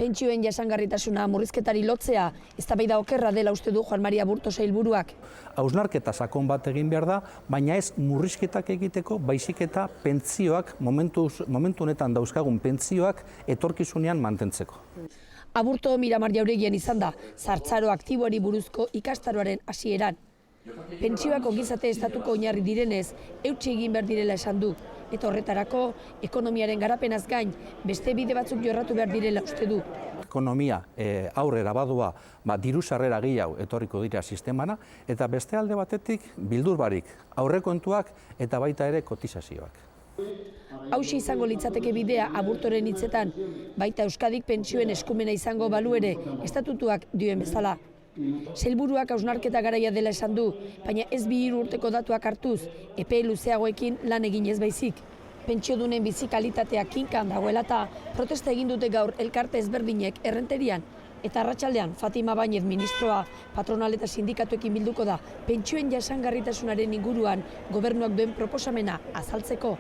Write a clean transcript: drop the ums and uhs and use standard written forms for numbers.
Pentsioen jasangarritasuna murrizketari lotzea, eztabaida okerra dela uste du Juan Maria Aburto sailburuak. Hausnarketa sakon bat egin behar da, baina ez murrizketak egiteko, baizik eta pentsioak, momentu honetan dauzkagun pentsioak etorkizunean mantentzeko. Aburto Miramar Jauregian izan da, zahartzaro aktiboari buruzko ikastaroaren hasieran. Pentsioak ongizate estatuko oinarri direnez, eutsi egin behar direla esan du. Eta horretarako, ekonomiaren garapenaz gain, beste bide batzuk jorratu behar direla uste du. Ekonomia aurrera badua, diru sarrera gehiago etorriko dira sistemana, eta beste alde batetik bildur barik aurrekontuak eta baita ere kotizazioak. Hauxe izango litzateke bidea Aburtoren hitzetan, baita Euskadik pentsioen eskumena izango balu ere, estatutuak dioen bezala. Sailburuak hausnarketa garaia dela esan du, baina ez 2 urteko datuak hartuz, epe luzeagoekin lan egin ez baizik. Pentsiodunen bizi kalitatea kinkan dagoela eta protesta egin dute gaur elkarte ezberdinek errenterian. Eta arratsaldean Fatima Bañez ministroa patronal eta sindikatuekin bilduko da pentsioen jasangarritasunaren inguruan gobernuak duen proposamena azaltzeko.